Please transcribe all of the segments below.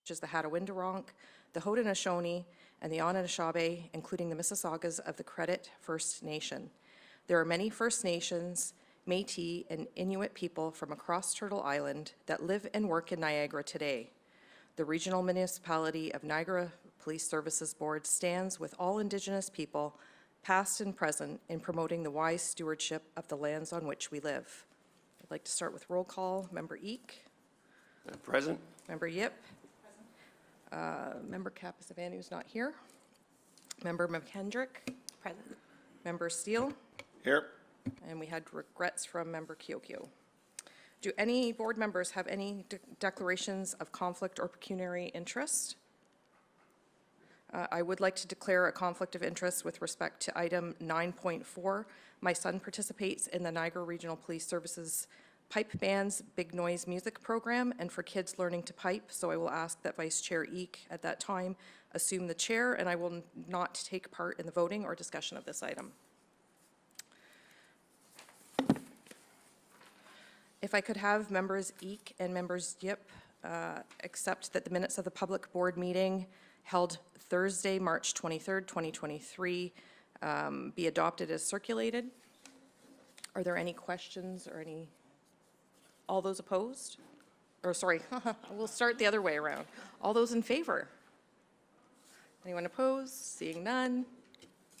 which is the Hatawindaronk, the Haudenosaunee, and the Anishinaabe, including the Mississaugas of the Credit First Nation. There are many First Nations, Métis, and Inuit people from across Turtle Island that live and work in Niagara today. The Regional Municipality of Niagara Police Services Board stands with all Indigenous people, past and present, in promoting the wise stewardship of the lands on which we live. I'd like to start with roll call. Member Eek. Present. Member Yip. Member Kapasavanu is not here. Member McKendrick. Present. Member Steele. Here. And we had regrets from Member Kyokyo. Do any board members have any declarations of conflict or pecuniary interest? I would like to declare a conflict of interest with respect to item 9.4. My son participates in the Niagara Regional Police Services Pipe Band's Big Noise Music Program and for kids learning to pipe, so I will ask that Vice Chair Eek at that time assume the chair, and I will not take part in the voting or discussion of this item. If I could have members Eek and members Yip accept that the minutes of the public board meeting held Thursday, March 23rd, 2023, be adopted as circulated. Are there any questions or any? All those opposed? Or sorry, we'll start the other way around. All those in favor? Anyone opposed? Seeing none,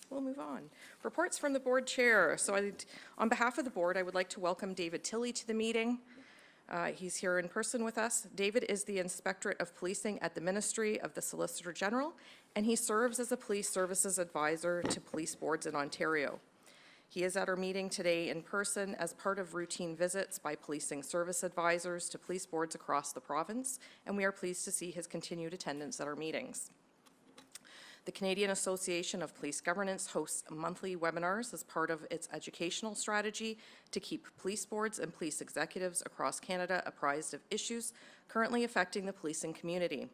we'll move on. Reports from the board chair. So on behalf of the board, I would like to welcome David Tilley to the meeting. He's here in person with us. David is the Inspectorate of Policing at the Ministry of the Solicitor General, and he serves as a police services advisor to police boards in Ontario. He is at our meeting today in person as part of routine visits by policing service advisors to police boards across the province, and we are pleased to see his continued attendance at our meetings. The Canadian Association of Police Governance hosts monthly webinars as part of its educational strategy to keep police boards and police executives across Canada apprised of issues currently affecting the policing community.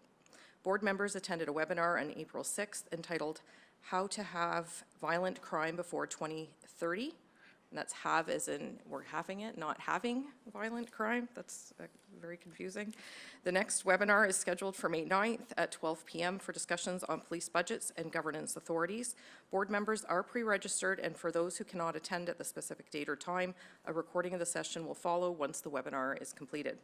Board members attended a webinar on April 6th entitled How to Have Violent Crime Before 2030. And that's have as in we're having it, not having violent crime. That's very confusing. The next webinar is scheduled for May 9th at 12 p.m. for discussions on police budgets and governance authorities. Board members are pre-registered, and for those who cannot attend at the specific date or time, a recording of the session will follow once the webinar is completed.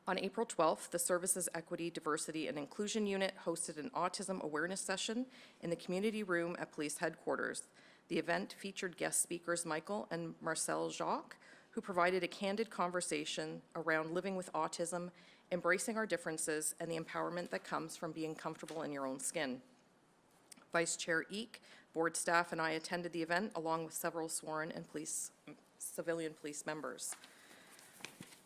On April 12th, the Services Equity, Diversity and Inclusion Unit hosted an autism awareness session in the community room at police headquarters. The event featured guest speakers Michael and Marcel Jacques, who provided a candid conversation around living with autism, embracing our differences, and the empowerment that comes from being comfortable in your own skin. Vice Chair Eek, board staff, and I attended the event along with several sworn and civilian police members.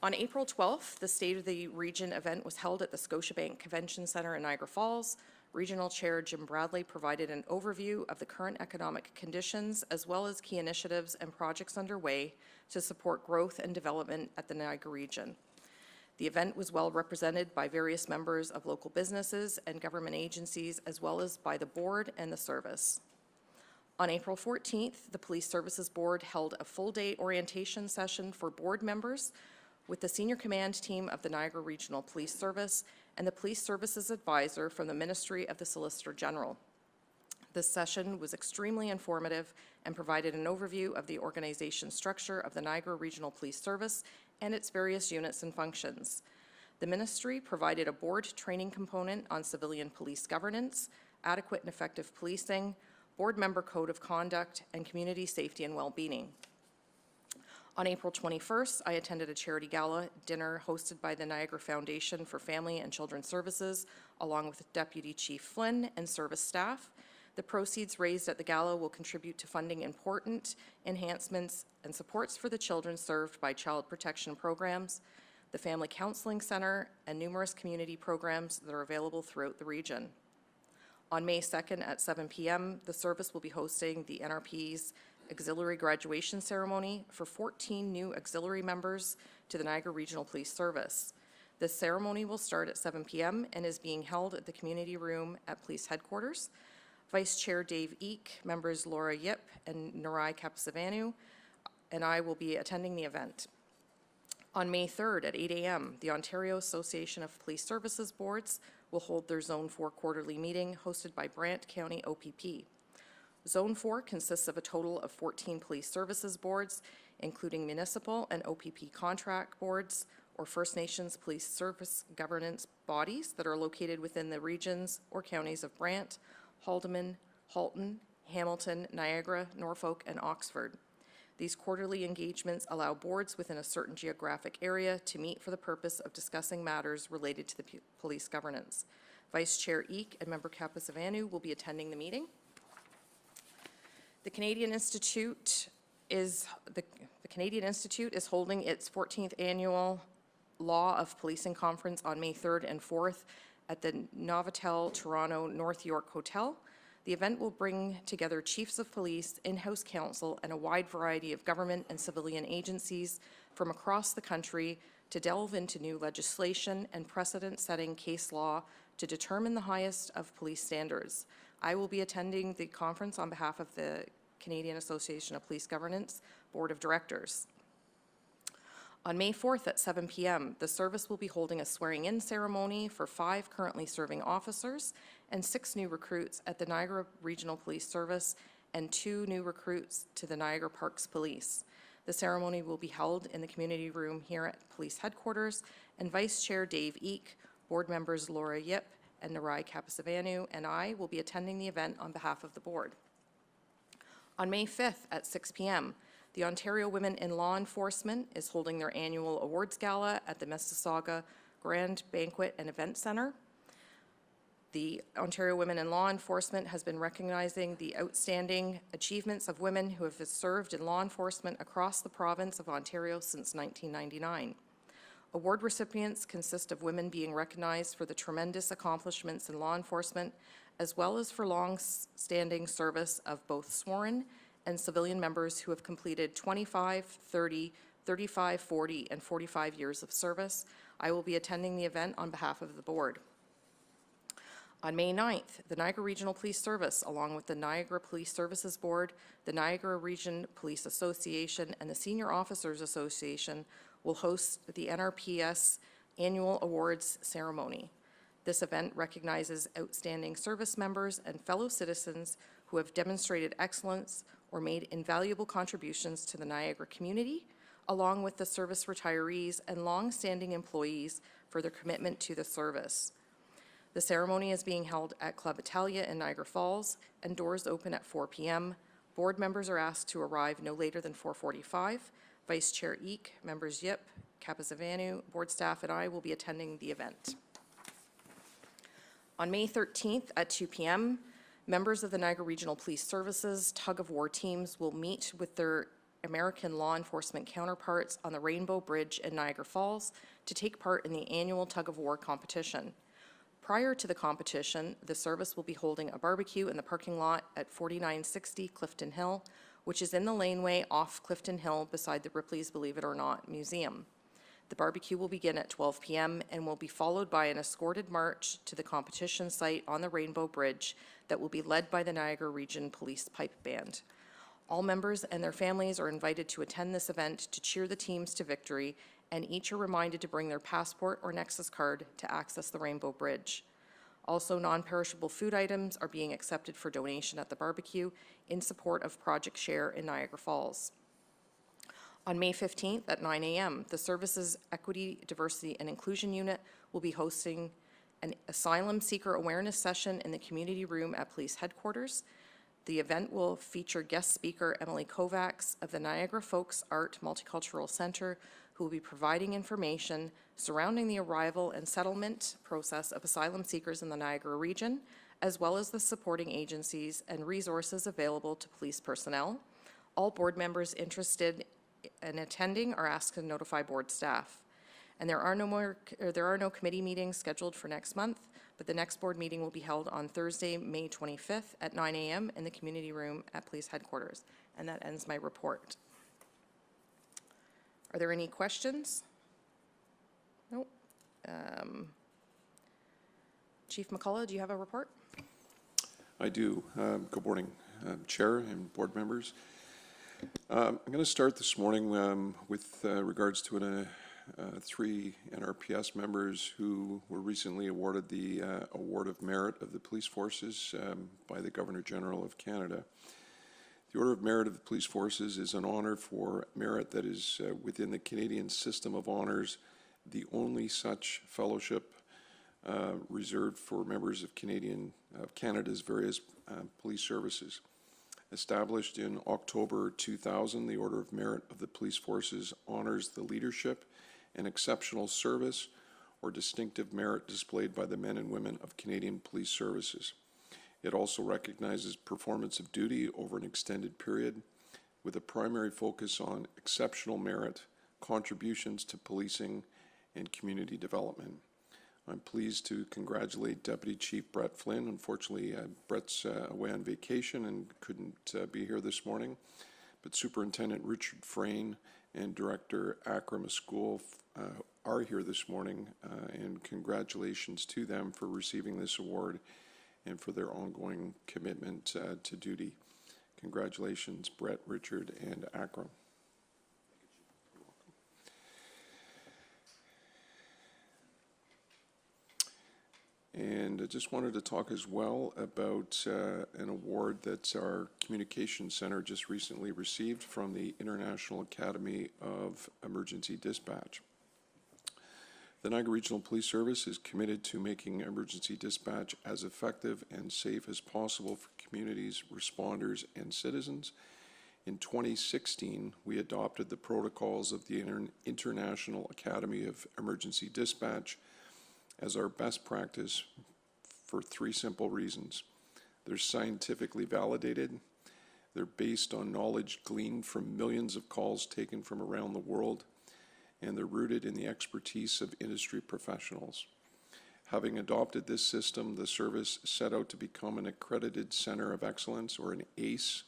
On April 12th, the State of the Region event was held at the Scotiabank Convention Centre in Niagara Falls. Regional Chair Jim Bradley provided an overview of the current economic conditions as well as key initiatives and projects underway to support growth and development at the Niagara region. The event was well represented by various members of local businesses and government agencies, as well as by the board and the service. On April 14th, the Police Services Board held a full-day orientation session for board members with the senior command team of the Niagara Regional Police Service and the Police Services Advisor from the Ministry of the Solicitor General. This session was extremely informative and provided an overview of the organization structure of the Niagara Regional Police Service and its various units and functions. The ministry provided a board training component on civilian police governance, adequate and effective policing, board member code of conduct, and community safety and well-being. On April 21st, I attended a charity gala dinner hosted by the Niagara Foundation for Family and Children's Services, along with Deputy Chief Flynn and service staff. The proceeds raised at the gala will contribute to funding important enhancements and supports for the children served by child protection programs, the Family Counseling Center, and numerous community programs that are available throughout the region. On May 2nd at 7 p.m., the service will be hosting the NRP's auxiliary graduation ceremony for 14 new auxiliary members to the Niagara Regional Police Service. This ceremony will start at 7 p.m. and is being held at the community room at police headquarters. Vice Chair Dave Eek, members Laura Yip and Narai Kapsavanu, and I will be attending the event. On May 3rd at 8 a.m., the Ontario Association of Police Services Boards will hold their Zone 4 quarterly meeting hosted by Brant County OPP. Zone 4 consists of a total of 14 police services boards, including municipal and OPP contract boards, or First Nations police service governance bodies that are located within the regions or counties of Brant, Haldimand, Halton, Hamilton, Niagara, Norfolk, and Oxford. These quarterly engagements allow boards within a certain geographic area to meet for the purpose of discussing matters related to the police governance. Vice Chair Eek and Member Kapasavanu will be attending the meeting. The Canadian Institute is holding its 14th annual Law of Policing Conference on May 3rd and 4th at the Novotel Toronto North York Hotel. The event will bring together chiefs of police, in-house counsel, and a wide variety of government and civilian agencies from across the country to delve into new legislation and precedent-setting case law to determine the highest of police standards. I will be attending the conference on behalf of the Canadian Association of Police Governance Board of Directors. On May 4th at 7 p.m., the service will be holding a swearing-in ceremony for 5 currently serving officers and 6 new recruits at the Niagara Regional Police Service and 2 new recruits to the Niagara Parks Police. The ceremony will be held in the community room here at Police Headquarters, and Vice Chair Dave Eek, board members Laura Yip and Narai Kapasavanu, and I will be attending the event on behalf of the board. On May 5th at 6 p.m., the Ontario Women in Law Enforcement is holding their annual awards gala at the Mississauga Grand Banquet and Event Centre. The Ontario Women in Law Enforcement has been recognizing the outstanding achievements of women who have served in law enforcement across the province of Ontario since 1999. Award recipients consist of women being recognized for the tremendous accomplishments in law enforcement, as well as for long-standing service of both sworn and civilian members who have completed 25, 30, 35, 40, and 45 years of service. I will be attending the event on behalf of the board. On May 9th, the Niagara Regional Police Service, along with the Niagara Police Services Board, the Niagara Region Police Association, and the Senior Officers Association will host the NRPS Annual Awards Ceremony. This event recognizes outstanding service members and fellow citizens who have demonstrated excellence or made invaluable contributions to the Niagara community, along with the service retirees and long-standing employees for their commitment to the service. The ceremony is being held at Club Italia in Niagara Falls, and doors open at 4 p.m. Board members are asked to arrive no later than 4:45. Vice Chair Eek, members Yip, Kapasavanu, board staff, and I will be attending the event. On May 13th at 2 p.m., members of the Niagara Regional Police Services tug-of-war teams will meet with their American law enforcement counterparts on the Rainbow Bridge in Niagara Falls to take part in the annual tug-of-war competition. Prior to the competition, the service will be holding a barbecue in the parking lot at 4960 Clifton Hill, which is in the laneway off Clifton Hill beside the Ripley's Believe It or Not Museum. The barbecue will begin at 12 p.m. and will be followed by an escorted march to the competition site on the Rainbow Bridge that will be led by the Niagara Region Police Pipe Band. All members and their families are invited to attend this event to cheer the teams to victory, and each are reminded to bring their passport or Nexus card to access the Rainbow Bridge. Also, non-perishable food items are being accepted for donation at the barbecue in support of Project Share in Niagara Falls. On May 15th at 9 a.m., the Services Equity, Diversity, and Inclusion Unit will be hosting an asylum seeker awareness session in the community room at Police Headquarters. The event will feature guest speaker Emily Kovacs of the Niagara Folks Art Multicultural Centre, who will be providing information surrounding the arrival and settlement process of asylum seekers in the Niagara region, as well as the supporting agencies and resources available to police personnel. All board members interested in attending are asked to notify board staff. And there are no committee meetings scheduled for next month, but the next board meeting will be held on Thursday, May 25th at 9 a.m. in the community room at Police Headquarters. And that ends my report. Are there any questions? Nope. Chief McCullough, do you have a report? I do. Good morning, Chair and board members. I'm going to start this morning with regards to three NRPS members who were recently awarded the Award of Merit of the Police Forces by the Governor General of Canada. The Order of Merit of the Police Forces is an honor for merit that is within the Canadian system of honors, the only such fellowship reserved for members of Canada's various police services. Established in October 2000, the Order of Merit of the Police Forces honors the leadership and exceptional service or distinctive merit displayed by the men and women of Canadian police services. It also recognizes performance of duty over an extended period with a primary focus on exceptional merit, contributions to policing, and community development. I'm pleased to congratulate Deputy Chief Brett Flynn. Unfortunately, Brett's away on vacation and couldn't be here this morning, but Superintendent Richard Frayne and Director Akram School are here this morning, and congratulations to them for receiving this award and for their ongoing commitment to duty. Congratulations, Brett, Richard, and Akram. And I just wanted to talk as well about an award that our Communications Center just recently received from the International Academy of Emergency Dispatch. The Niagara Regional Police Service is committed to making emergency dispatch as effective and safe as possible for communities, responders, and citizens. In 2016, we adopted the protocols of the International Academy of Emergency Dispatch as our best practice for three simple reasons. They're scientifically validated, they're based on knowledge gleaned from millions of calls taken from around the world, and they're rooted in the expertise of industry professionals. Having adopted this system, the service set out to become an accredited center of excellence, or an ACE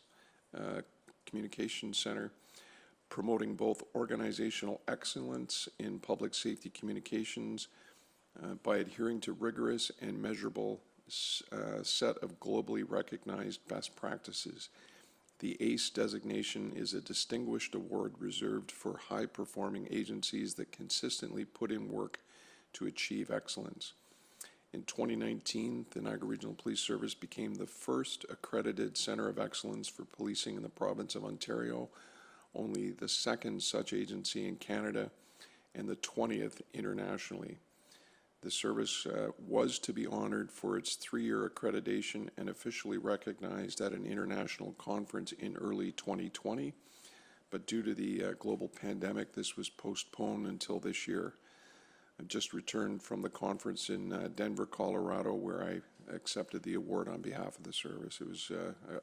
communication center, promoting both organizational excellence in public safety communications by adhering to rigorous and measurable set of globally recognized best practices. The ACE designation is a distinguished award reserved for high-performing agencies that consistently put in work to achieve excellence. In 2019, the Niagara Regional Police Service became the first accredited Center of Excellence for policing in the province of Ontario, only the second such agency in Canada, and the 20th internationally. The service was to be honored for its 3-year accreditation and officially recognized at an international conference in early 2020, but due to the global pandemic, this was postponed until this year. I just returned from the conference in Denver, Colorado, where I accepted the award on behalf of the service. It was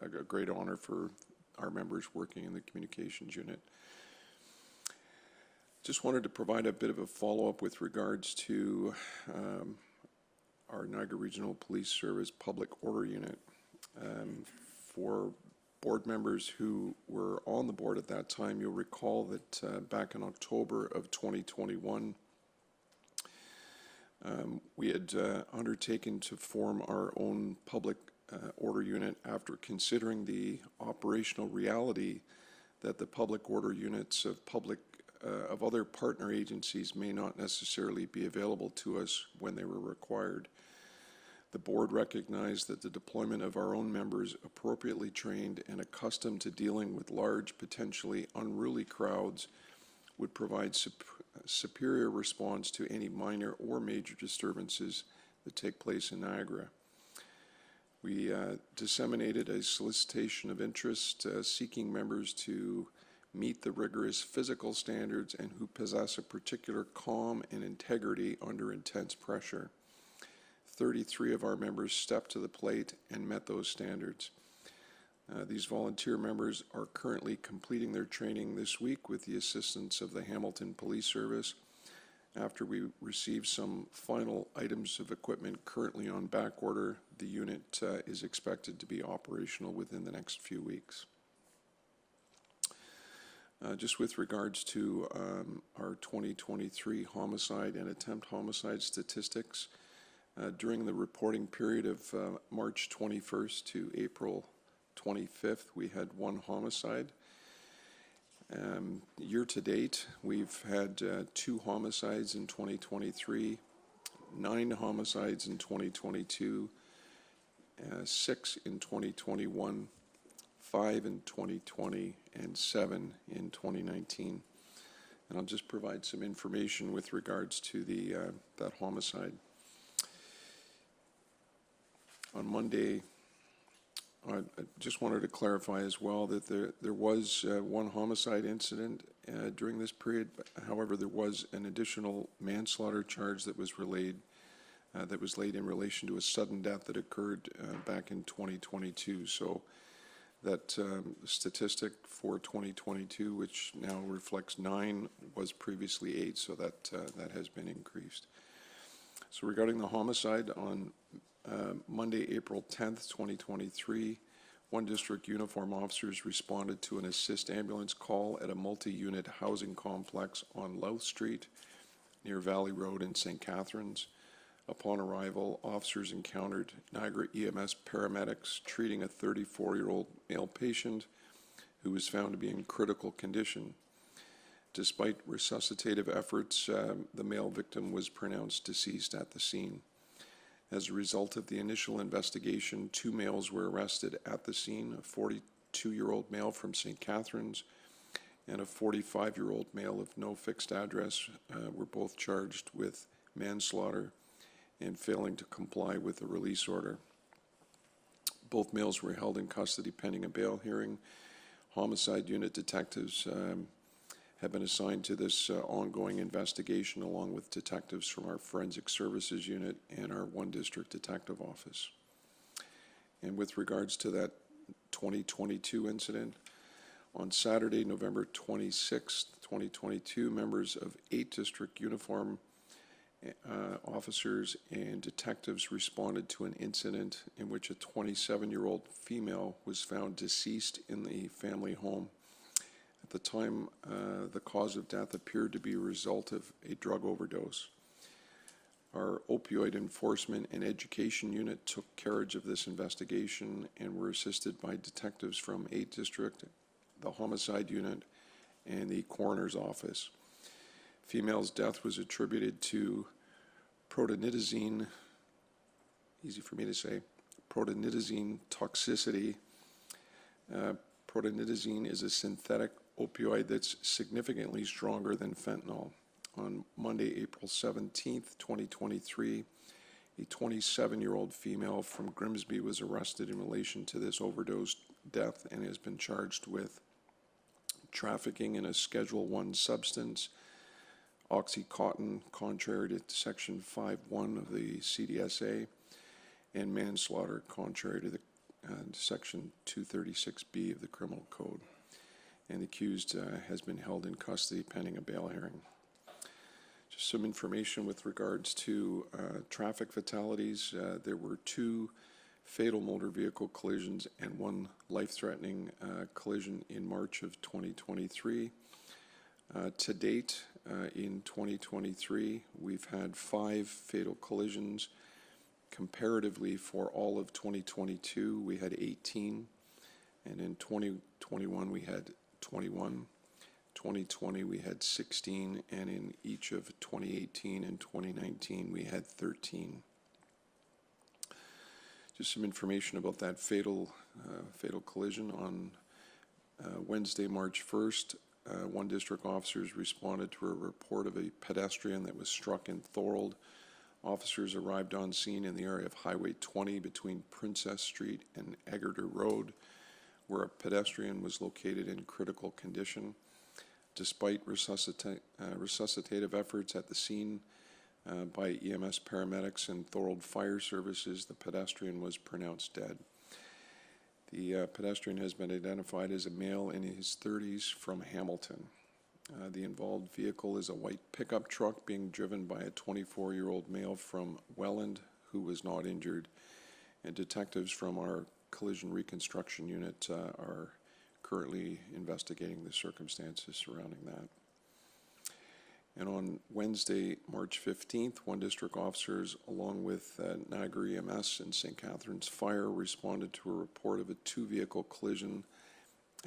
a great honor for our members working in the communications unit. Just wanted to provide a bit of a follow-up with regards to our Niagara Regional Police Service Public Order Unit. For board members who were on the board at that time, you'll recall that back in October of 2021, we had undertaken to form our own public order unit after considering the operational reality that the public order units of other partner agencies may not necessarily be available to us when they were required. The board recognized that the deployment of our own members, appropriately trained and accustomed to dealing with large, potentially unruly crowds, would provide superior response to any minor or major disturbances that take place in Niagara. We disseminated a solicitation of interest seeking members to meet the rigorous physical standards and who possess a particular calm and integrity under intense pressure. 33 of our members stepped to the plate and met those standards. These volunteer members are currently completing their training this week with the assistance of the Hamilton Police Service. After we receive some final items of equipment currently on back order, the unit is expected to be operational within the next few weeks. Just with regards to our 2023 homicide and attempt homicide statistics, during the reporting period of March 21st to April 25th, we had 1 homicide. Year-to-date, we've had 2 homicides in 2023, 9 homicides in 2022, 6 in 2021, 5 in 2020, and 7 in 2019. And I'll just provide some information with regards to that homicide. On Monday, I just wanted to clarify as well that there was 1 homicide incident during this period. However, there was an additional manslaughter charge that was laid in relation to a sudden death that occurred back in 2022. So that statistic for 2022, which now reflects 9, was previously 8, so that has been increased. So regarding the homicide, on Monday, April 10th, 2023, 1 district uniform officers responded to an assist ambulance call at a multi-unit housing complex on Louth Street near Valley Road in St. Catharines. Upon arrival, officers encountered Niagara EMS paramedics treating a 34-year-old male patient who was found to be in critical condition. Despite resuscitative efforts, the male victim was pronounced deceased at the scene. As a result of the initial investigation, 2 males were arrested at the scene. A 42-year-old male from St. Catharines and a 45-year-old male of no fixed address were both charged with manslaughter and failing to comply with a release order. Both males were held in custody pending a bail hearing. Homicide unit detectives have been assigned to this ongoing investigation, along with detectives from our Forensic Services Unit and our 1 District Detective Office. And with regards to that 2022 incident, on Saturday, November 26th, 2022, members of 8 District uniform officers and detectives responded to an incident in which a 27-year-old female was found deceased in the family home. At the time, the cause of death appeared to be a result of a drug overdose. Our opioid enforcement and education unit took carriage of this investigation and were assisted by detectives from 8th District, the homicide unit, and the coroner's office. Female's death was attributed to protonidazine, easy for me to say, protonidazine toxicity. Protonidazine is a synthetic opioid that's significantly stronger than fentanyl. On Monday, April 17th, 2023, a 27-year-old female from Grimsby was arrested in relation to this overdose death and has been charged with trafficking in a Schedule I substance, Oxycontin, contrary to Section 5.1 of the CDSA, and manslaughter, contrary to the Section 236B of the Criminal Code. And the accused has been held in custody pending a bail hearing. Just some information with regards to traffic fatalities. There were 2 fatal motor vehicle collisions and 1 life-threatening collision in March of 2023. To date, in 2023, we've had 5 fatal collisions. Comparatively, for all of 2022, we had 18, and in 2021, we had 21. 2020, we had 16, and in each of 2018 and 2019, we had 13. Just some information about that fatal collision. On Wednesday, March 1st, 1 district officers responded to a report of a pedestrian that was struck in Thorold. Officers arrived on scene in the area of Highway 20 between Princess Street and Egerter Road, where a pedestrian was located in critical condition. Despite resuscitative efforts at the scene by EMS paramedics and Thorold Fire Services, the pedestrian was pronounced dead. The pedestrian has been identified as a male in his 30s from Hamilton. The involved vehicle is a white pickup truck being driven by a 24-year-old male from Welland who was not injured, and detectives from our collision reconstruction unit are currently investigating the circumstances surrounding that. And on Wednesday, March 15th, 1 district officers, along with Niagara EMS and St. Catharines Fire, responded to a report of a 2-vehicle collision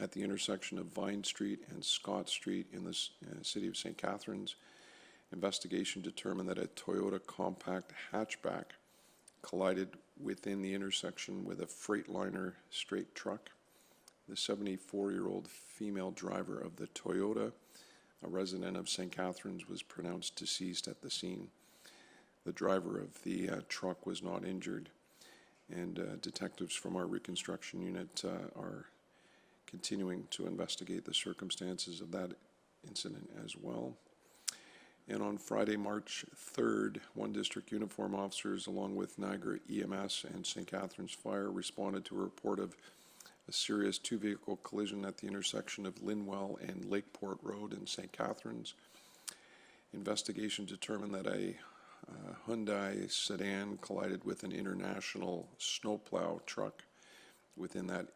at the intersection of Vine Street and Scott Street in the city of St. Catharines. Investigation determined that a Toyota compact hatchback collided within the intersection with a Freightliner straight truck. The 74-year-old female driver of the Toyota, a resident of St. Catharines, was pronounced deceased at the scene. The driver of the truck was not injured, and detectives from our reconstruction unit are continuing to investigate the circumstances of that incident as well. And on Friday, March 3rd, one district uniform officers, along with Niagara EMS and St. Catharines Fire, responded to a report of a serious two-vehicle collision at the intersection of Linwell and Lakeport Road in St. Catharines. Investigation determined that a Hyundai sedan collided with an international snowplow truck within that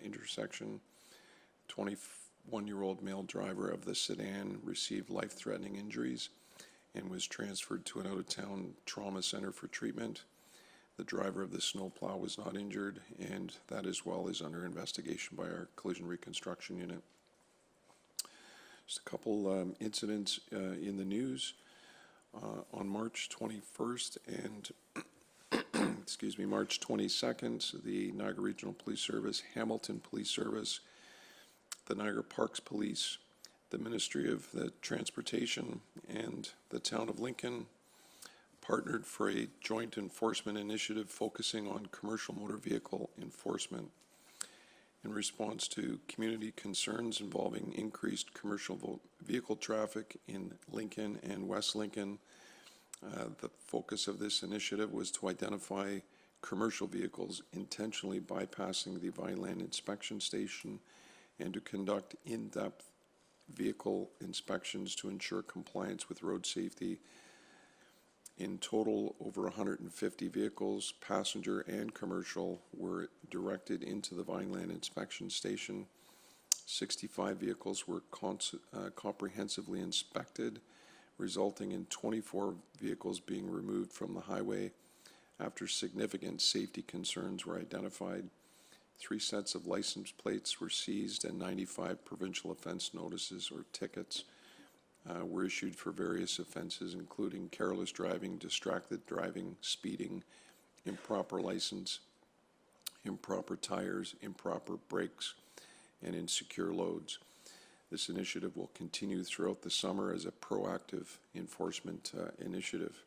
intersection. 21-year-old male driver of the sedan received life-threatening injuries and was transferred to an out-of-town trauma center for treatment. The driver of the snowplow was not injured, and that as well is under investigation by our collision reconstruction unit. Just a couple incidents in the news. On March 21st and March 22nd, the Niagara Regional Police Service, Hamilton Police Service, the Niagara Parks Police, the Ministry of the Transportation, and the Town of Lincoln partnered for a joint enforcement initiative focusing on commercial motor vehicle enforcement. In response to community concerns involving increased commercial vehicle traffic in Lincoln and West Lincoln, the focus of this initiative was to identify commercial vehicles intentionally bypassing the Vineland inspection station and to conduct in-depth vehicle inspections to ensure compliance with road safety. In total, over 150 vehicles, passenger and commercial, were directed into the Vineland inspection station. 65 vehicles were comprehensively inspected, resulting in 24 vehicles being removed from the highway after significant safety concerns were identified. 3 sets of license plates were seized and 95 provincial offense notices or tickets were issued for various offenses, including careless driving, distracted driving, speeding, improper license, improper tires, improper brakes, and insecure loads. This initiative will continue throughout the summer as a proactive enforcement initiative.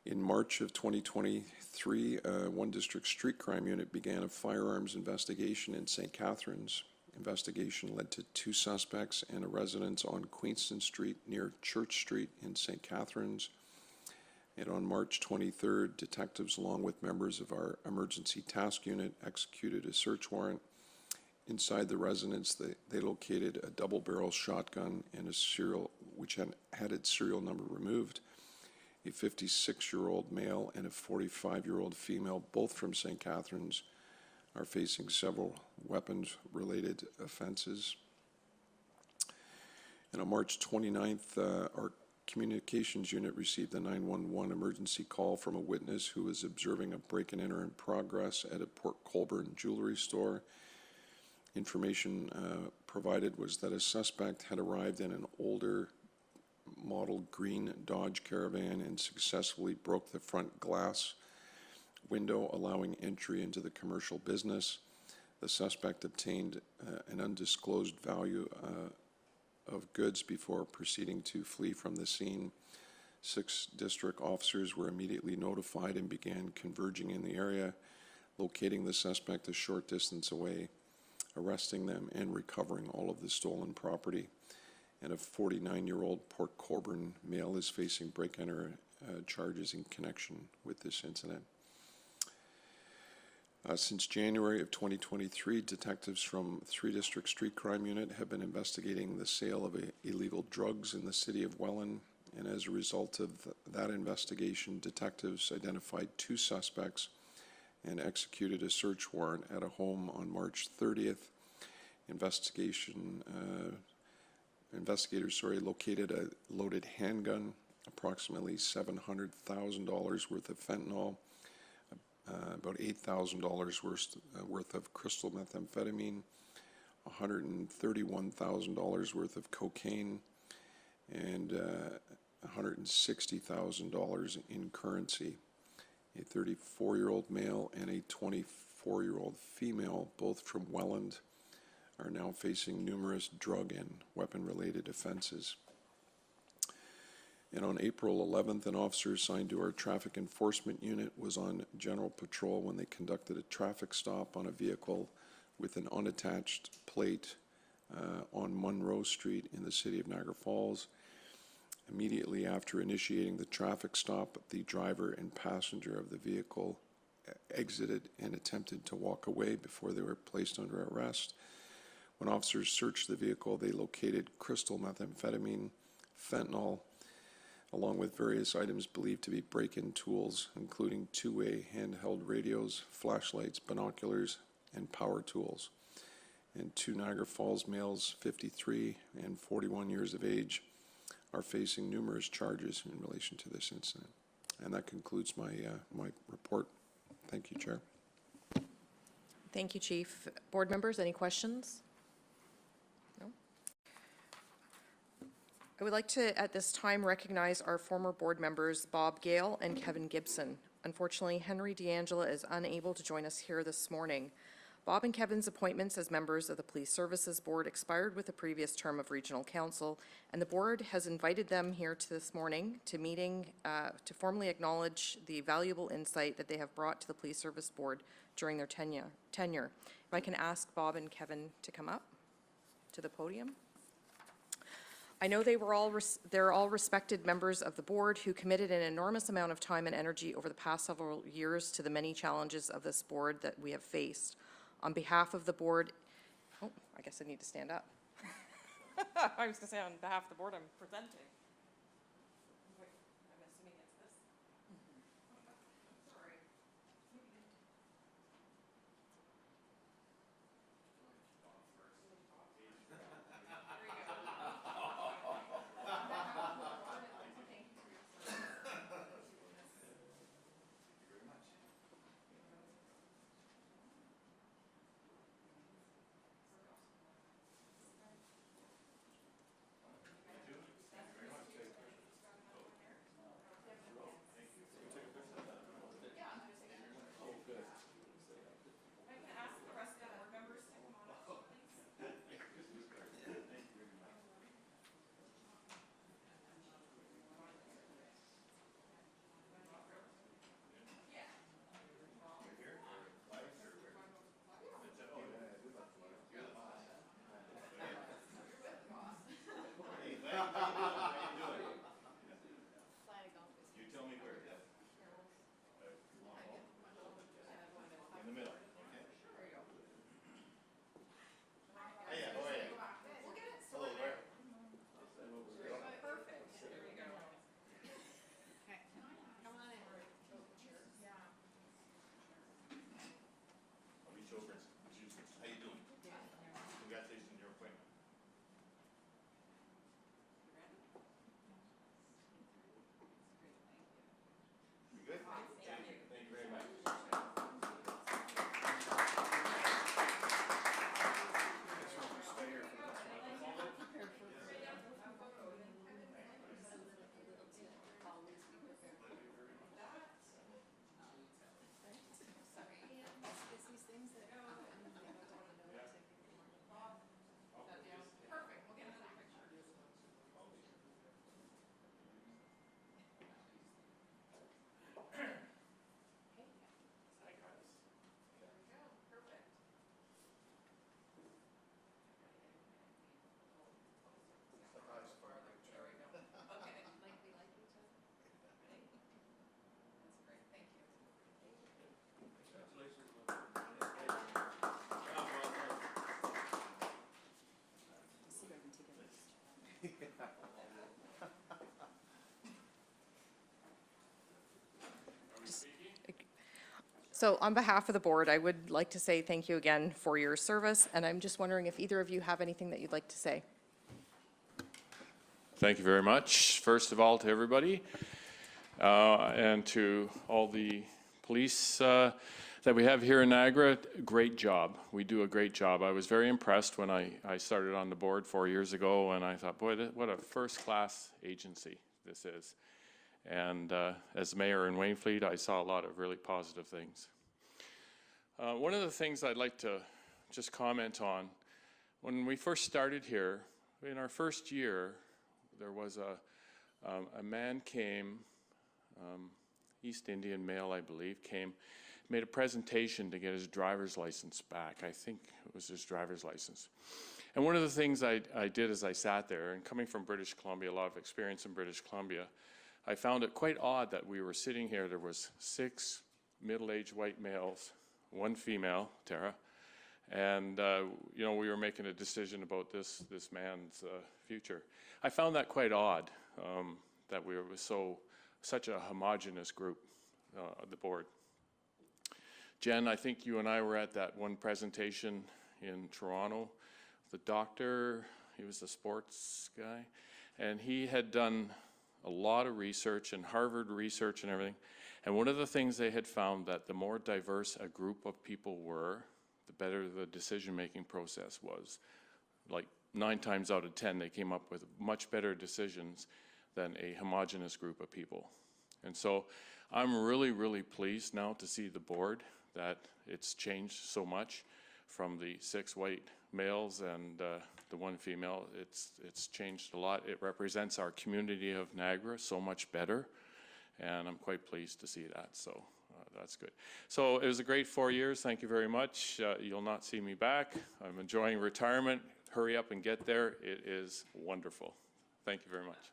In March of 2023, one district street crime unit began a firearms investigation in St. Catharines. Investigation led to 2 suspects and a residence on Queenston Street near Church Street in St. Catharines. And on March 23rd, detectives, along with members of our emergency task unit, executed a search warrant. Inside the residence, they located a double-barrel shotgun and a serial, which had its serial number removed. A 56-year-old male and a 45-year-old female, both from St. Catharines, are facing several weapons-related offenses. And on March 29th, our communications unit received a 911 emergency call from a witness who was observing a break-and-enter in progress at a Port Colborne jewelry store. Information provided was that a suspect had arrived in an older model green Dodge Caravan and successfully broke the front glass window, allowing entry into the commercial business. The suspect obtained an undisclosed value of goods before proceeding to flee from the scene. 6 district officers were immediately notified and began converging in the area, locating the suspect a short distance away, arresting them and recovering all of the stolen property. And a 49-year-old Port Colborne male is facing break-enter charges in connection with this incident. Since January of 2023, detectives from 3 district street crime unit have been investigating the sale of illegal drugs in the city of Welland. And as a result of that investigation, detectives identified 2 suspects and executed a search warrant at a home on March 30th. Investigators located a loaded handgun, approximately $700,000 worth of fentanyl, about $8,000 worth of crystal methamphetamine, $131,000 worth of cocaine, and $160,000 in currency. A 34-year-old male and a 24-year-old female, both from Welland, are now facing numerous drug and weapon-related offenses. And on April 11th, an officer assigned to our traffic enforcement unit was on general patrol when they conducted a traffic stop on a vehicle with an unattached plate on Monroe Street in the city of Niagara Falls. Immediately after initiating the traffic stop, the driver and passenger of the vehicle exited and attempted to walk away before they were placed under arrest. When officers searched the vehicle, they located crystal methamphetamine, fentanyl, along with various items believed to be break-in tools, including two-way handheld radios, flashlights, binoculars, and power tools. And two Niagara Falls males, 53 and 41 years of age, are facing numerous charges in relation to this incident. And that concludes my report. Thank you, Chair. Thank you, Chief. Board members, any questions? No? I would like to, at this time, recognize our former board members, Bob Gale and Kevin Gibson. Unfortunately, Henry D'Angela is unable to join us here this morning. Bob and Kevin's appointments as members of the Police Services Board expired with the previous term of Regional Council, and the board has invited them here to this morning to meeting to formally acknowledge the valuable insight that they have brought to the Police Service Board during their tenure. If I can ask Bob and Kevin to come up to the podium. I know they're all respected members of the board who committed an enormous amount of time and energy over the past several years to the many challenges of this board that we have faced. On behalf of the board, oh, I guess I need to stand up. I was going to say on behalf of the board, I'm presenting. Wait, I'm assuming it's this. Sorry. So on behalf of the board, I would like to say thank you again for your service, and I'm just wondering if either of you have anything that you'd like to say. Thank you very much, first of all, to everybody, and to all the police that we have here in Niagara, great job. We do a great job. I was very impressed when I started on the board 4 years ago, and I thought, boy, what a first-class agency this is. And as mayor in Wainfleet, I saw a lot of really positive things. One of the things I'd like to just comment on, when we first started here, in our first year, there was a man came, East Indian male, I believe, made a presentation to get his driver's license back. I think it was his driver's license. And one of the things I did as I sat there, and coming from British Columbia, a lot of experience in British Columbia, I found it quite odd that we were sitting here, there was 6 middle-aged white males, 1 female, Tara, and you know, we were making a decision about this man's future. I found that quite odd, that we were such a homogenous group, the board. Jen, I think you and I were at that one presentation in Toronto. The doctor, he was the sports guy, and he had done a lot of research and Harvard research and everything. And one of the things they had found that the more diverse a group of people were, the better the decision-making process was. Like 9 times out of 10, they came up with much better decisions than a homogeneous group of people. And so I'm really, really pleased now to see the board that it's changed so much from the 6 white males and the 1 female. It's changed a lot. It represents our community of Niagara so much better, and I'm quite pleased to see that. So that's good. So it was a great 4 years. Thank you very much. You'll not see me back. I'm enjoying retirement. Hurry up and get there. It is wonderful. Thank you very much.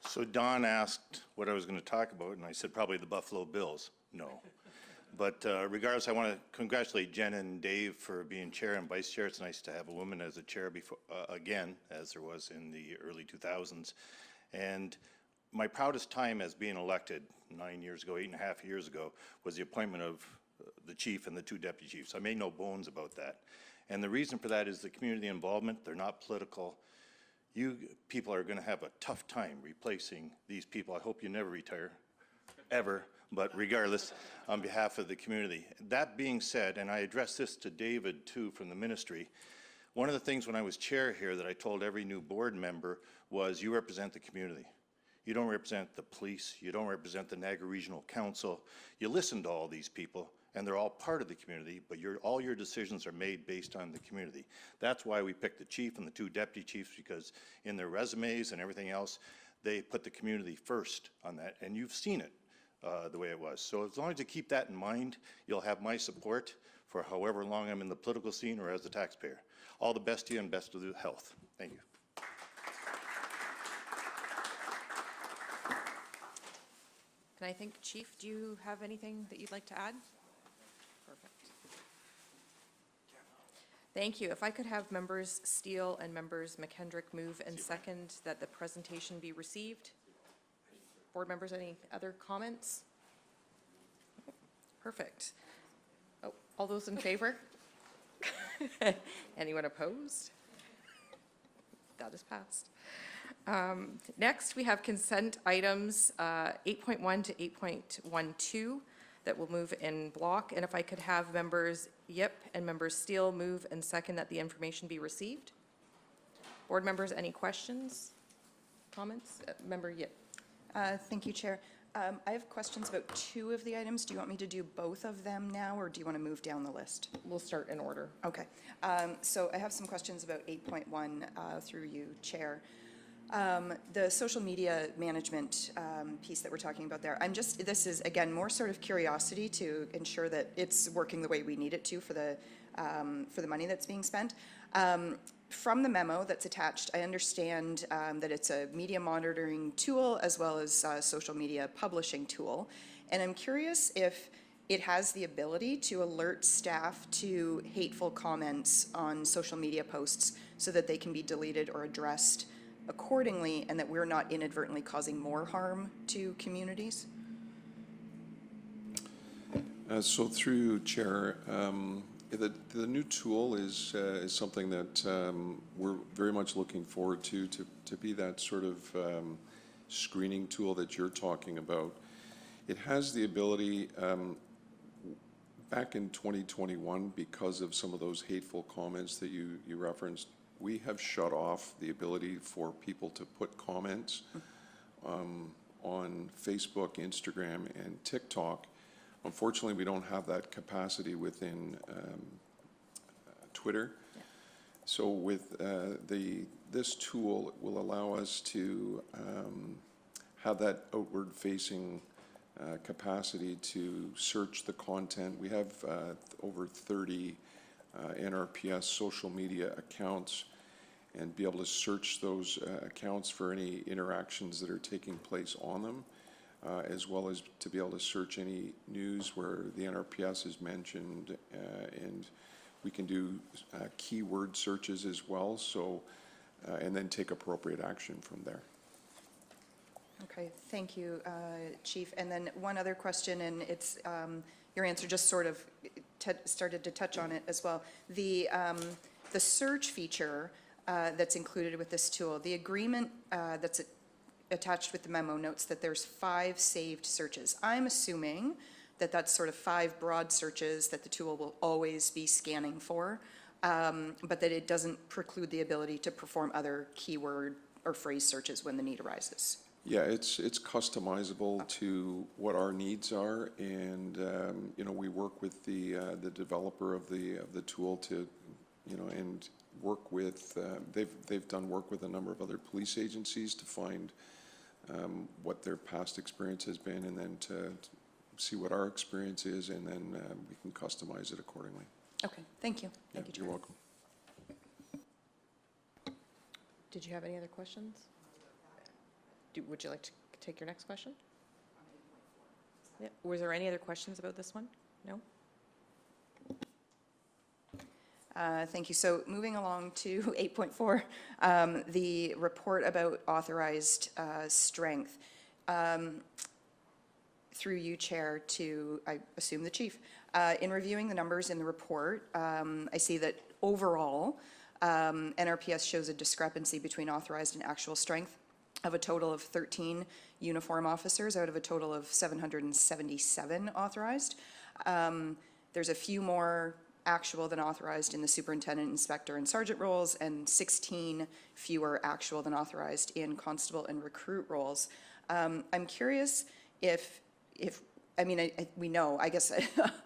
So Don asked what I was going to talk about, and I said probably the Buffalo Bills. No. But regardless, I want to congratulate Jen and Dave for being chair and vice chair. It's nice to have a woman as a chair before, again, as there was in the early 2000s. And my proudest time as being elected 9 years ago, 8.5 years ago, was the appointment of the chief and the 2 deputy chiefs. I made no bones about that. And the reason for that is the community involvement. They're not political. You people are going to have a tough time replacing these people. I hope you never retire, ever, but regardless, on behalf of the community. That being said, and I addressed this to David too from the ministry, one of the things when I was chair here that I told every new board member was you represent the community. You don't represent the police, you don't represent the Niagara Regional Council. You listen to all these people, and they're all part of the community, but all your decisions are made based on the community. That's why we picked the chief and the 2 deputy chiefs, because in their resumes and everything else, they put the community first on that, and you've seen it the way it was. So as long as you keep that in mind, you'll have my support for however long I'm in the political scene or as a taxpayer. All the best to you and best of the health. Thank you. And I think, Chief, do you have anything that you'd like to add? Perfect. Thank you. If I could have members Steele and members McKendrick move and second that the presentation be received. Board members, any other comments? Perfect. Oh, all those in favor? Anyone opposed? That is passed. Next, we have consent items 8.1 to 8.12 that will move in block. And if I could have members Yip and members Steele move and second that the information be received. Board members, any questions, comments? Member Yip. Thank you, Chair. I have questions about 2 of the items. Do you want me to do both of them now, or do you want to move down the list? We'll start in order. Okay. So I have some questions about 8.1 through you, Chair. The social media management piece that we're talking about there, this is, again, more sort of curiosity to ensure that it's working the way we need it to for the money that's being spent. From the memo that's attached, I understand that it's a media monitoring tool as well as a social media publishing tool. And I'm curious if it has the ability to alert staff to hateful comments on social media posts so that they can be deleted or addressed accordingly, and that we're not inadvertently causing more harm to communities? So through you, Chair, the new tool is something that we're very much looking forward to be that sort of screening tool that you're talking about, it has the ability, back in 2021, because of some of those hateful comments that you referenced, we have shut off the ability for people to put comments on Facebook, Instagram, and TikTok. Unfortunately, we don't have that capacity within Twitter. So with this tool, it will allow us to have that outward-facing capacity to search the content. We have over 30 NRPS social media accounts, and be able to search those accounts for any interactions that are taking place on them, as well as to be able to search any news where the NRPS is mentioned, and we can do keyword searches as well, so, and then take appropriate action from there. Okay, thank you, Chief. And then one other question, and it's, your answer just sort of started to touch on it as well. The search feature that's included with this tool, the agreement that's attached with the memo notes that there's 5 saved searches. I'm assuming that that's sort of 5 broad searches that the tool will always be scanning for, but that it doesn't preclude the ability to perform other keyword or phrase searches when the need arises. Yeah, it's customizable to what our needs are, and you know, we work with the developer of the tool to, you know, and work with they've done work with a number of other police agencies to find what their past experience has been, and then to see what our experience is, and then we can customize it accordingly. Okay, thank you. Thank you, You're welcome. Did you have any other questions? Would you like to take your next question? Yeah. Was there any other questions about this one? No? Thank you. So moving along to 8.4, the report about authorized strength. Through you, Chair, to, I assume, the Chief. In reviewing the numbers in the report, I see that overall, NRPS shows a discrepancy between authorized and actual strength of a total of 13 uniform officers out of a total of 777 authorized. There's a few more actual than authorized in the superintendent, inspector, and sergeant roles, and 16 fewer actual than authorized in constable and recruit roles. I'm curious if I mean, we know, I guess,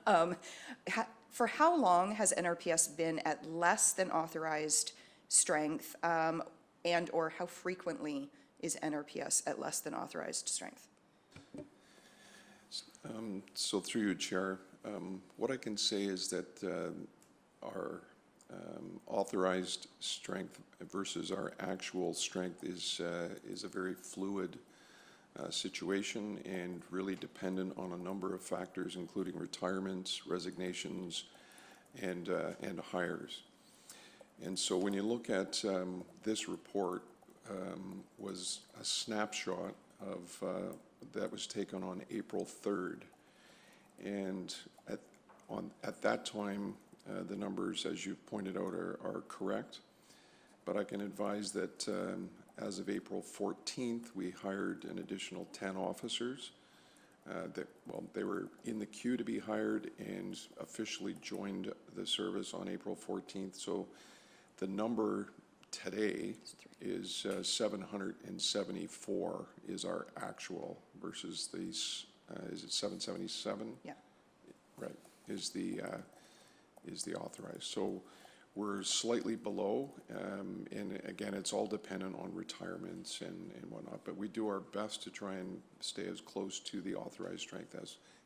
for how long has NRPS been at less than authorized strength, and or how frequently is NRPS at less than authorized strength? So through you, Chair, what I can say is that our authorized strength versus our actual strength is a very fluid situation, and really dependent on a number of factors, including retirements, resignations, and hires. And so when you look at this report, was a snapshot of that was taken on April 3rd, and at that time the numbers, as you pointed out, are correct, but I can advise that as of April 14th, we hired an additional 10 officers that, well, they were in the queue to be hired and officially joined the service on April 14th. So the number today is 774 is our actual versus these, is it 777? Yeah. Right, is the authorized. So we're slightly below, and again, it's all dependent on retirements and whatnot, but we do our best to try and stay as close to the authorized strength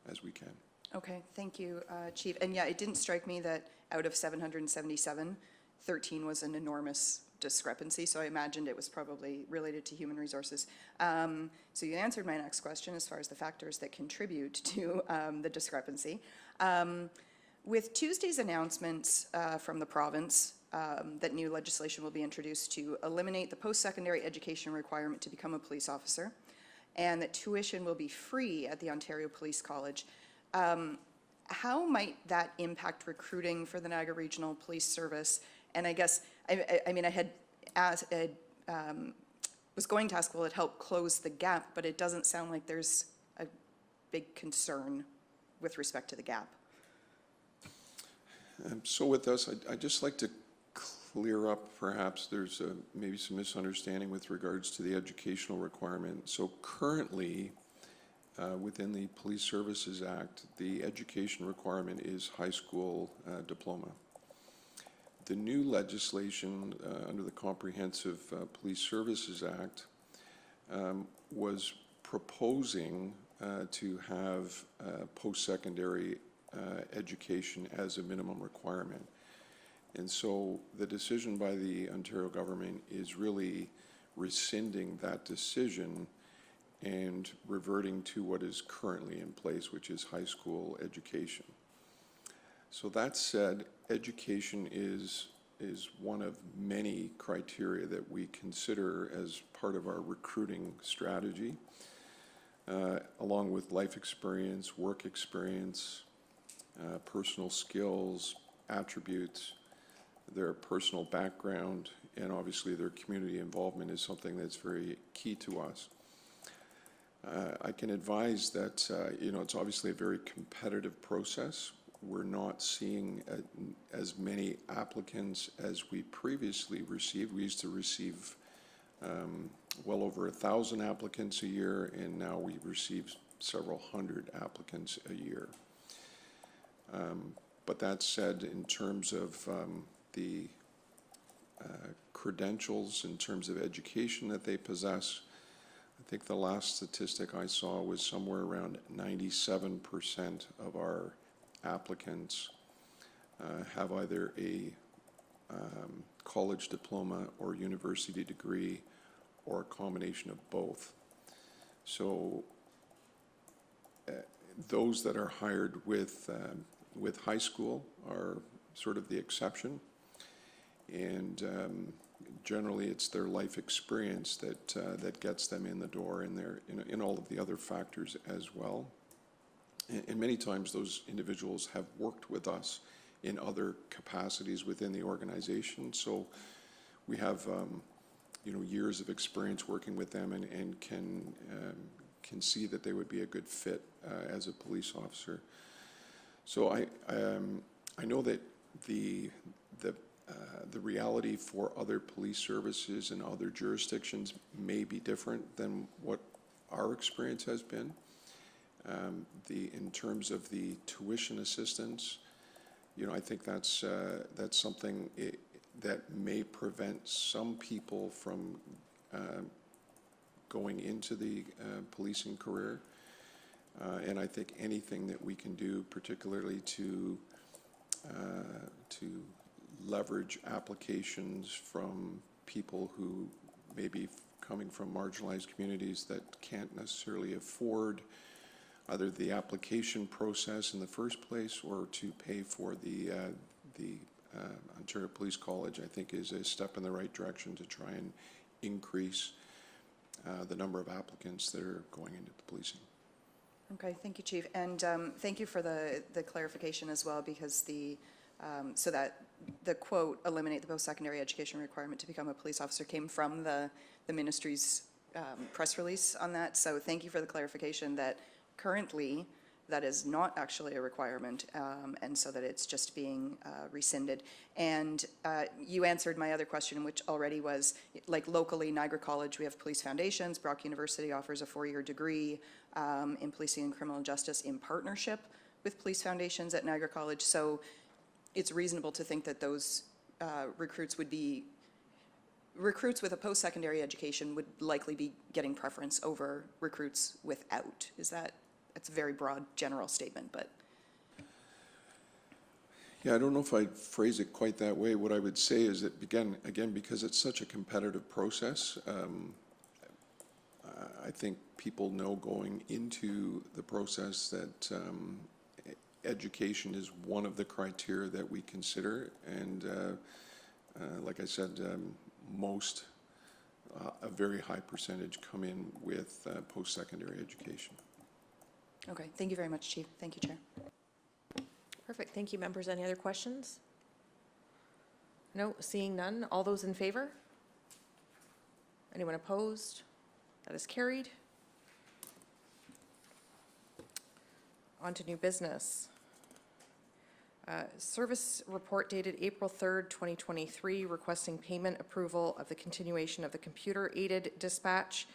as we can. Okay, thank you, Chief. And yeah, it didn't strike me that out of 777, 13 was an enormous discrepancy, so I imagined it was probably related to human resources. So you answered my next question as far as the factors that contribute to the discrepancy. With Tuesday's announcements from the province that new legislation will be introduced to eliminate the post-secondary education requirement to become a police officer, and that tuition will be free at the Ontario Police College, how might that impact recruiting for the Niagara Regional Police Service? And I guess, I mean, I had was was going to ask, will it help close the gap? But it doesn't sound like there's a big concern with respect to the gap. So with us, I'd just like to clear up, perhaps there's maybe some misunderstanding with regards to the educational requirement. So currently, within the Police Services Act, the education requirement is high school diploma. The new legislation under the Comprehensive Police Services Act was proposing to have post-secondary education as a minimum requirement. And so the decision by the Ontario government is really rescinding that decision and reverting to what is currently in place, which is high school education. So that said, education is one of many criteria that we consider as part of our recruiting strategy, along with life experience, work experience, personal skills, attributes, their personal background, and obviously their community involvement is something that's very key to us. I can advise that, it's obviously a very competitive process. We're not seeing as many applicants as we previously received. We used to receive well over 1,000 applicants a year, and now we receive several hundred applicants a year. But that said, in terms of the credentials, in terms of education that they possess, I think the last statistic I saw was somewhere around 97% of our applicants have either a college diploma or university degree or a combination of both. So those that are hired with high school are sort of the exception, and generally it's their life experience that gets them in the door, and in all of the other factors as well. And many times those individuals have worked with us in other capacities within the organization, so we have years of experience working with them, and can see that they would be a good fit as a police officer. So I know that the reality for other police services and other jurisdictions may be different than what our experience has been. In terms of the tuition assistance, I think that's something that may prevent some people from going into the policing career. And I think anything that we can do, particularly to leverage applications from people who may be coming from marginalized communities that can't necessarily afford either the application process in the first place or to pay for the Ontario Police College, I think is a step in the right direction to try and increase the number of applicants that are going into the policing. Okay, thank you, Chief. And thank you for the clarification as well, because so that the quote, eliminate the post-secondary education requirement to become a police officer, came from the ministry's press release on that. So thank you for the clarification that currently that is not actually a requirement, and so that it's just being rescinded. And you answered my other question, which already was, like locally, Niagara College, we have police foundations. Brock University offers a 4-year degree in policing and criminal justice in partnership with police foundations at Niagara College. So it's reasonable to think that those recruits with a post-secondary education would likely be getting preference over recruits without. It's a very broad general statement, but. Yeah, I don't know if I'd phrase it quite that way. What I would say is that, again, because it's such a competitive process, I think people know going into the process that education is one of the criteria that we consider, and like I said, a very high percentage come in with post-secondary education. Okay, thank you very much, Chief. Thank you, Chair. Perfect. Thank you, members. Any other questions? No, seeing none. All those in favor? Anyone opposed? That is carried. On to new business. Service report dated April 3rd, 2023, requesting payment approval of the continuation of the computer-aided dispatch,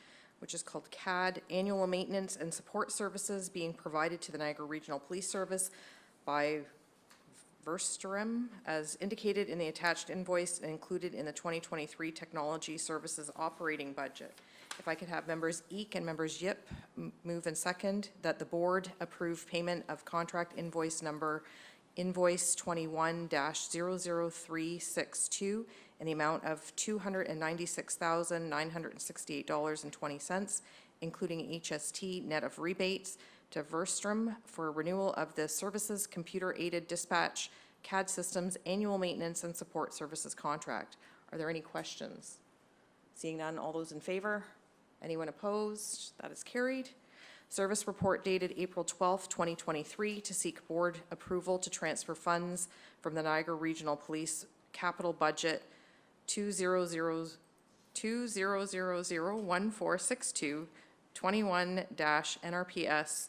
which is called CAD, annual maintenance and support services being provided to the Niagara Regional Police Service by Verstrom, as indicated in the attached invoice and included in the 2023 Technology Services operating budget. If I could have members Eek and members Yip move and second that the board approve payment of contract invoice number invoice 21-00362 in the amount of $296,968.20, including HST net of rebates, to Verstrom for renewal of the services computer-aided dispatch CAD systems annual maintenance and support services contract. Are there any questions? Seeing none, all those in favor? Anyone opposed? That is carried. Service report dated April 12th, 2023, to seek board approval to transfer funds from the Niagara Regional Police capital budget 20001462 21-NRPS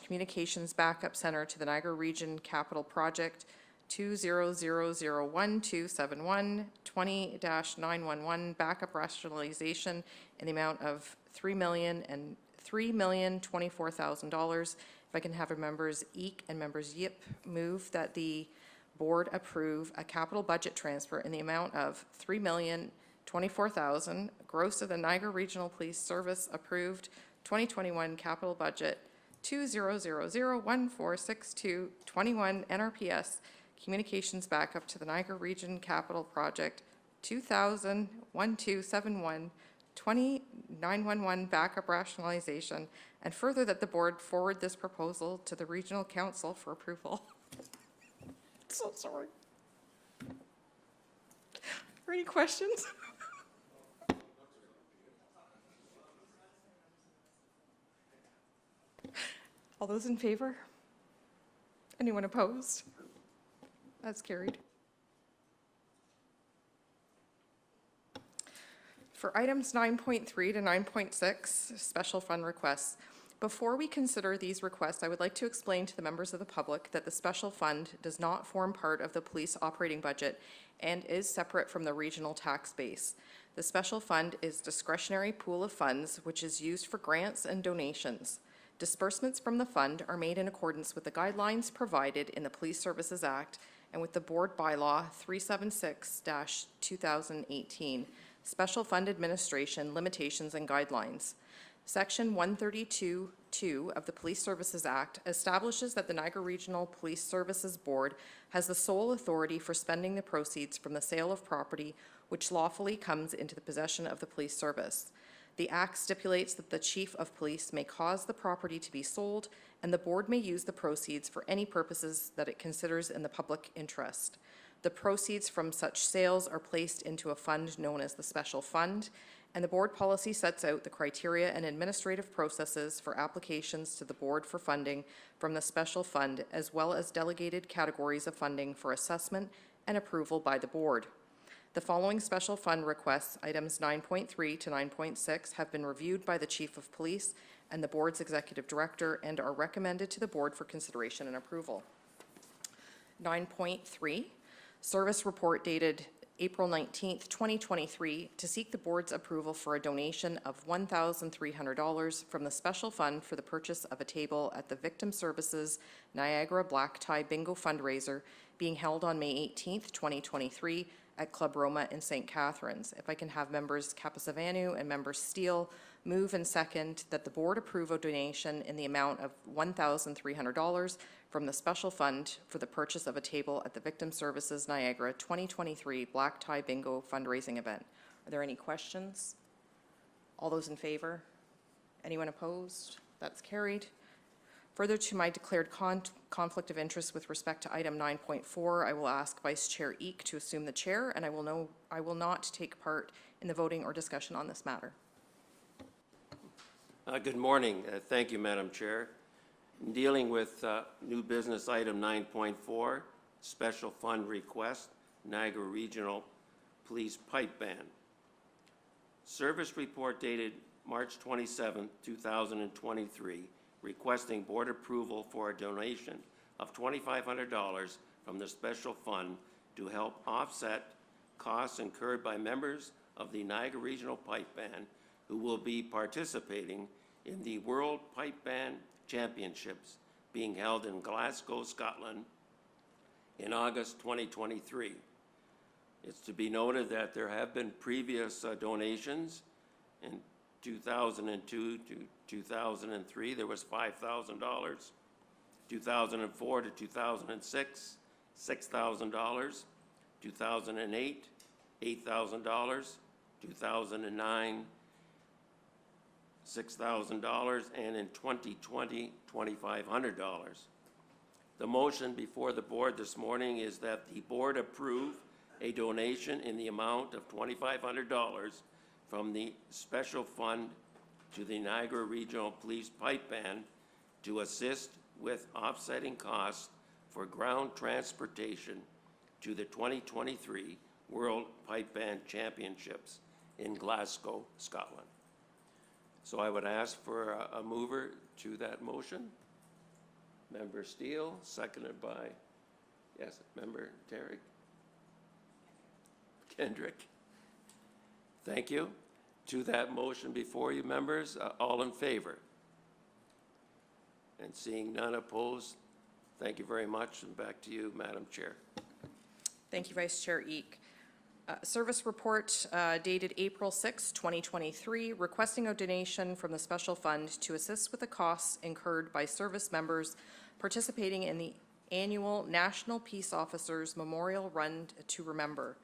Communications Backup Center to the Niagara Region Capital Project 20001271 20-911 backup rationalization in the amount of $3,024,000. If I can have members Eek and members Yip move that the board approve a capital budget transfer in the amount of $3,024,000 gross of the Niagara Regional Police Service approved 2021 capital budget 20001462 21 NRPS communications backup to the Niagara Region Capital Project 2000-1271 20-911 backup rationalization, and further that the board forward this proposal to the Regional Council for approval. So sorry. Are there any questions? All those in favor? Anyone opposed? That's carried. For items 9.3 to 9.6, special fund requests. Before we consider these requests, I would like to explain to the members of the public that the special fund does not form part of the police operating budget and is separate from the regional tax base. The special fund is a discretionary pool of funds which is used for grants and donations. Disbursements from the fund are made in accordance with the guidelines provided in the Police Services Act and with the Board Bylaw 376-2018, Special Fund Administration Limitations and Guidelines. Section 132(2) of the Police Services Act establishes that the Niagara Regional Police Services Board has the sole authority for spending the proceeds from the sale of property which lawfully comes into the possession of the police service. The Act stipulates that the Chief of Police may cause the property to be sold, and the board may use the proceeds for any purposes that it considers in the public interest. The proceeds from such sales are placed into a fund known as the Special Fund, and the board policy sets out the criteria and administrative processes for applications to the board for funding from the Special Fund, as well as delegated categories of funding for assessment and approval by the board. The following special fund requests, items 9.3 to 9.6, have been reviewed by the Chief of Police and the board's executive director and are recommended to the board for consideration and approval. 9.3, service report dated April 19th, 2023, to seek the board's approval for a donation of $1,300 from the special fund for the purchase of a table at the Victim Services Niagara Black Tie Bingo fundraiser being held on May 18th, 2023 at Club Roma in St. Catharines. If I can have members Capasavanu and members Steele move and second that the board approve a donation in the amount of $1,300 from the special fund for the purchase of a table at the Victim Services Niagara 2023 Black Tie Bingo fundraising event. Are there any questions? All those in favor? Anyone opposed? That's carried. Further to my declared conflict of interest with respect to item 9.4, I will ask Vice Chair Eek to assume the chair, and I will not take part in the voting or discussion on this matter. Good morning. Thank you, Madam Chair. In dealing with new business item 9.4, special fund request, Niagara Regional Police pipe ban. Service report dated March 27, 2023, requesting board approval for a donation of $2,500 from the special fund to help offset costs incurred by members of the Niagara Regional Pipe Band who will be participating in the World Pipe Band Championships being held in Glasgow, Scotland in August 2023. It's to be noted that there have been previous donations. In 2002 to 2003, there was $5,000. 2004 to 2006, $6,000. 2008, $8,000. 2009, $6,000, and in 2020, $2,500. The motion before the board this morning is that the board approve a donation in the amount of $2,500 from the special fund to the Niagara Regional Police Pipe Band to assist with offsetting costs for ground transportation to the 2023 World Pipe Band Championships in Glasgow, Scotland. So I would ask for a mover to that motion. Member Steele, seconded by, yes, Member Terrick. Kendrick. Thank you. To that motion before you, members, all in favor? And seeing none opposed, thank you very much, and back to you, Madam Chair. Thank you, Vice Chair Eek. Service report dated April 6, 2023, requesting a donation from the special fund to assist with the costs incurred by service members participating in the annual National Peace Officers Memorial Run to Remember.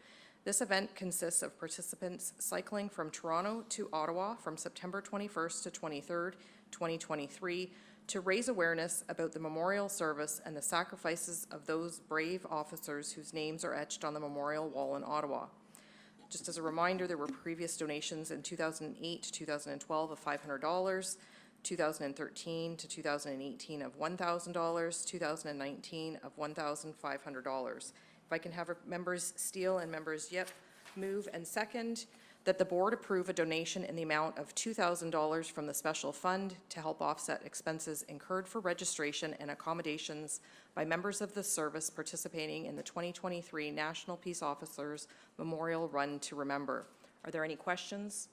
This event consists of participants cycling from Toronto to Ottawa from September 21st to 23rd, 2023, to raise awareness about the memorial service and the sacrifices of those brave officers whose names are etched on the memorial wall in Ottawa. Just as a reminder, there were previous donations in 2008 to 2012 of $500, 2013 to 2018 of $1,000, 2019 of $1,500. If I can have members Steele and members Yip move and second that the board approve a donation in the amount of $2,000 from the special fund to help offset expenses incurred for registration and accommodations by members of the service participating in the 2023 National Peace Officers Memorial Run to Remember. Are there any questions?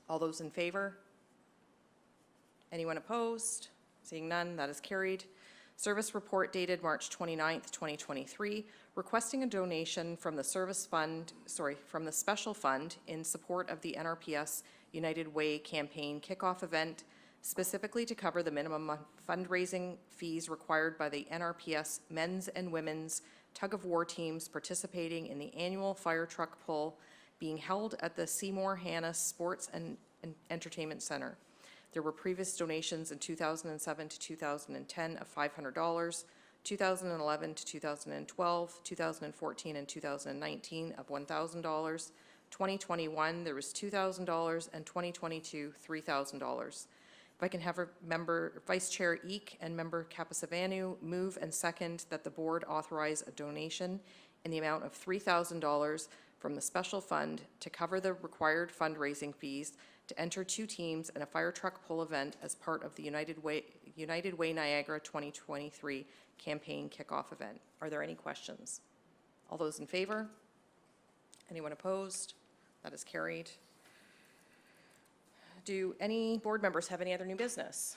All those in favor? Anyone opposed? Seeing none, that is carried. Service report dated March 29th, 2023, requesting a donation from the from the special fund in support of the NRPS United Way campaign kickoff event, specifically to cover the minimum fundraising fees required by the NRPS men's and women's tug-of-war teams participating in the annual fire truck pull being held at the Seymour Hannis Sports and Entertainment Center. There were previous donations in 2007 to 2010 of $500, 2011 to 2012, 2014 and 2019 of $1,000. 2021, there was $2,000, and 2022, $3,000. If I can have Vice Chair Eek and Member Kapasavanu move and second that the board authorize a donation in the amount of $3,000 from the special fund to cover the required fundraising fees to enter 2 teams in a fire truck pull event as part of the United Way Niagara 2023 campaign kickoff event. Are there any questions? All those in favor? Anyone opposed? That is carried. Do any board members have any other new business?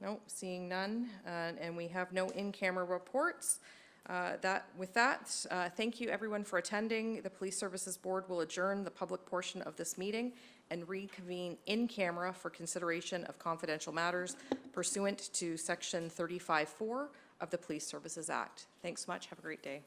No, seeing none, and we have no in-camera reports. Thank you everyone for attending. The Police Services Board will adjourn the public portion of this meeting and reconvene in camera for consideration of confidential matters pursuant to Section 35(4) of the Police Services Act. Thanks so much. Have a great day.